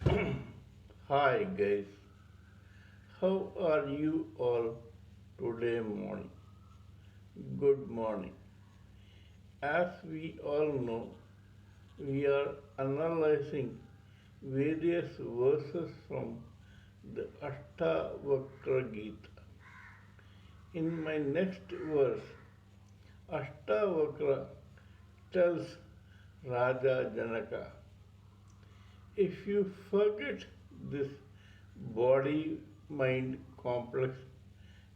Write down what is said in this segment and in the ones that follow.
Hi guys, how are you all today morning? Good morning. As we all know, we are analyzing various verses from the Ashtavakra Gita. In my next verse, Ashtavakra tells Raja Janaka, if you forget this body mind complex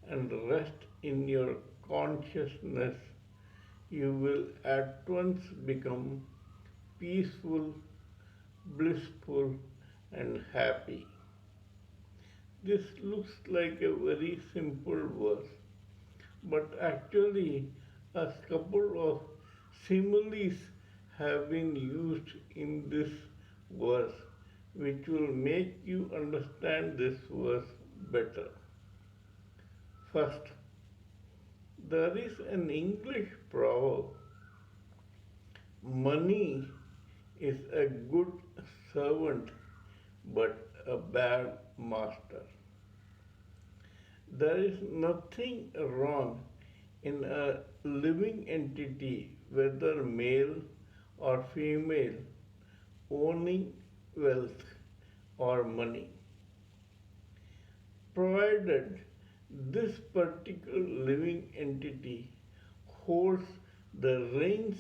and rest in your consciousness, you will at once become peaceful, blissful, and happy. This looks like a very simple verse, but actually, a couple of similes have been used in this verse, which will make you understand this verse better. First, there is an English proverb, money is a good servant but a bad master. There is nothing wrong in a living entity, whether male or female, owning wealth or money, provided this particular living entity holds the reins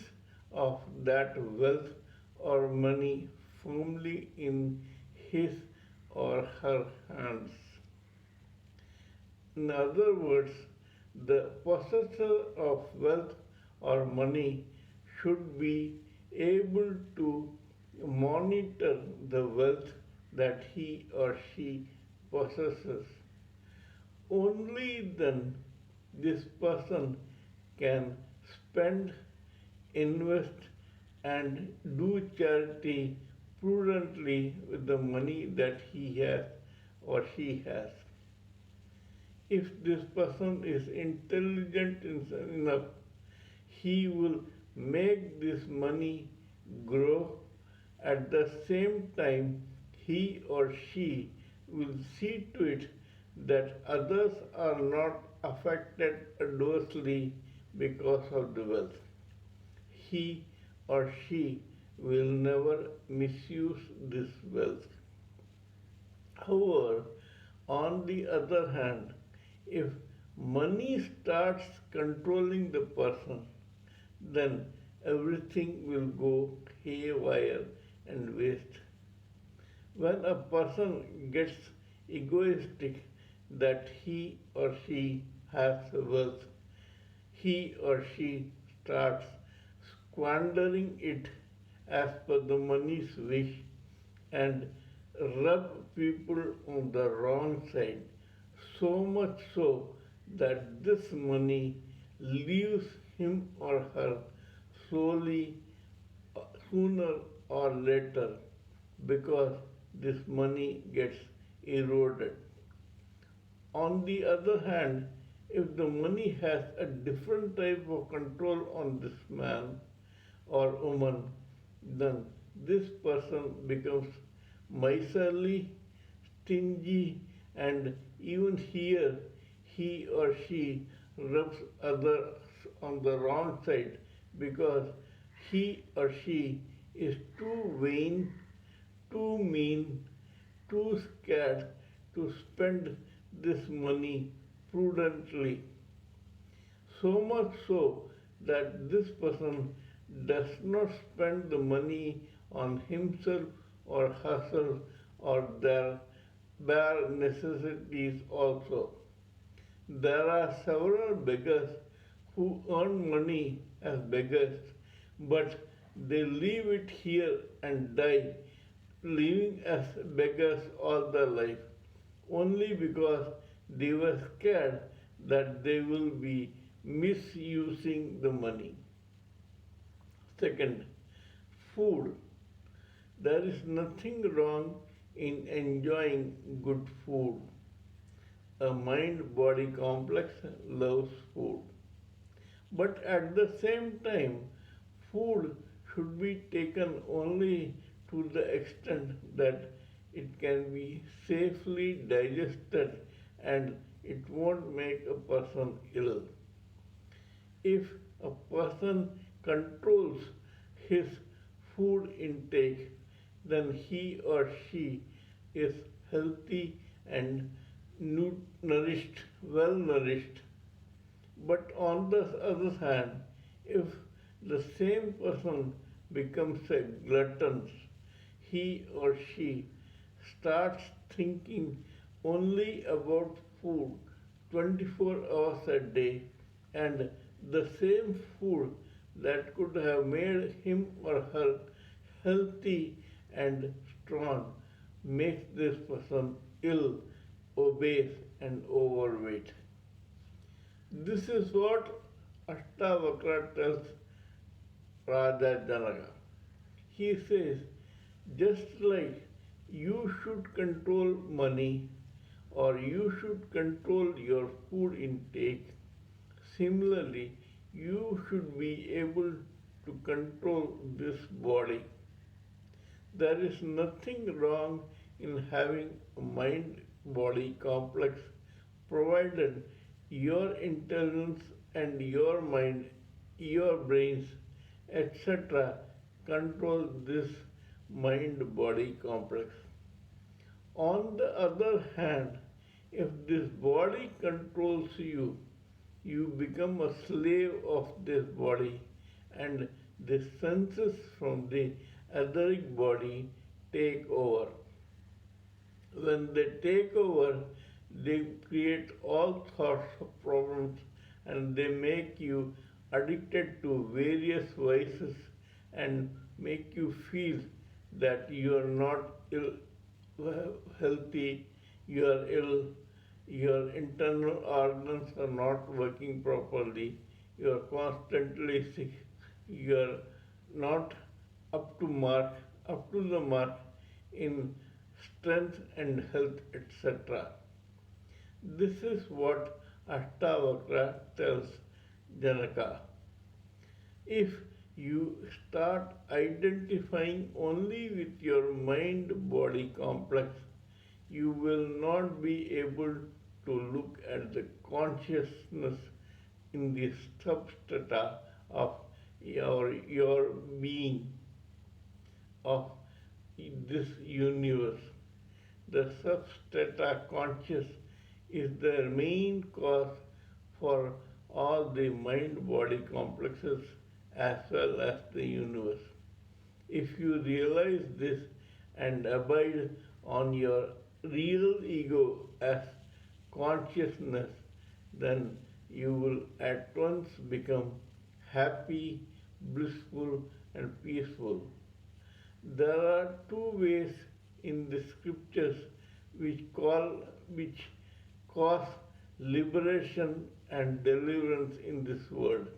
of that wealth or money firmly in his or her hands. In other words, the possessor of wealth or money should be able to monitor the wealth that he or she possesses. Only then this person can spend, invest, and do charity prudently with the money that he has or she has. If this person is intelligent enough, he will make this money grow. At the same time, he or she will see to it that others are not affected adversely because of the wealth. He or she will never misuse this wealth. However, on the other hand, if money starts controlling the person, then everything will go haywire and waste. When a person gets egoistic that he or she has wealth, he or she starts squandering it as per the money's wish and rub people on the wrong side, so much so that this money leaves him or her slowly, sooner or later, because this money gets eroded. On the other hand, if the money has a different type of control on this man or woman, then this person becomes miserly, stingy, and even here he or she rubs others on the wrong side because he or she is too vain, too mean, too scared to spend this money prudently. So much so that this person does not spend the money on himself or herself or their bare necessities also. There are several beggars who earn money as beggars, but they leave it here and die, living as beggars all their life, only because they were scared that they will be misusing the money. Second, food. There is nothing wrong in enjoying good food. A mind body complex loves food. But at the same time, food should be taken only to the extent that it can be safely digested and it won't make a person ill. If a person controls his food intake, then he or she is healthy and nourished, well nourished. But on the other hand, if the same person becomes a glutton, he or she starts thinking only about food 24 hours a day, and the same food that could have made him or her healthy and strong makes this person ill, obese, and overweight. This is what Ashtavakra tells Raja Janaka. He says, just like you should control money or you should control your food intake, similarly, you should be able to control this body. There is nothing wrong in having a mind body complex provided your intelligence and your mind, your brains, etc., control this mind body complex. On the other hand, if this body controls you, you become a slave of this body, and the senses from the etheric body take over. When they take over, they create all sorts of problems and they make you addicted to various vices and make you feel that you are not healthy, you are ill, your internal organs are not working properly, you are constantly sick, you are not up to the mark in strength and health, etc. This is what Ashtavakra tells Janaka. If you start identifying only with your mind body complex, you will not be able to look at the consciousness in the substrata of your being, of this universe. The substrata conscious is the main cause for all the mind body complexes as well as the universe. If you realize this and abide on your real ego as consciousness, then you will at once become happy, blissful, and peaceful. There are two ways in the scriptures which cause liberation and deliverance in this world.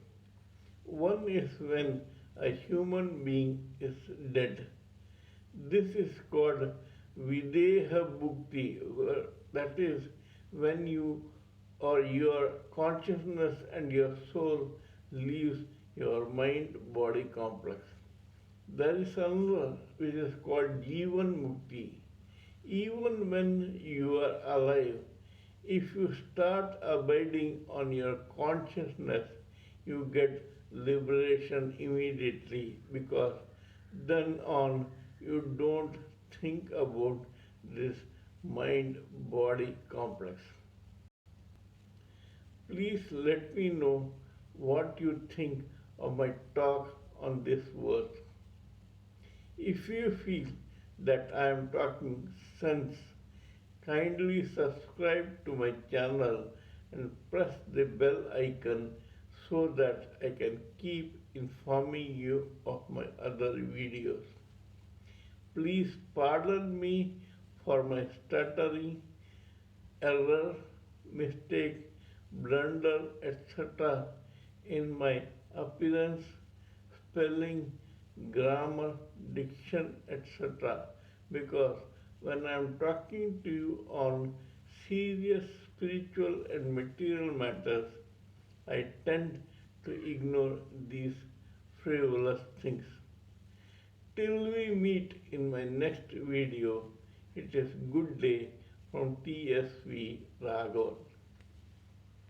One is when a human being is dead. This is called Videha Bhukti, that is, when you or your consciousness and your soul leaves your mind body complex. There is another which is called Jivan Mukti. Even when you are alive, if you start abiding on your consciousness, you get liberation immediately, because then on you don't think about this mind body complex. Please let me know what you think of my talk on this verse. If you feel that I am talking sense, kindly subscribe to my channel and press the bell icon so that I can keep informing you of my other videos. Please pardon me for my stuttering, error, mistake, blunder, etc. in my appearance, spelling, grammar, diction, etc. because when I am talking to you on serious spiritual and material matters, I tend to ignore these frivolous things. Till we meet in my next video, It is good day from TSV Raghavan.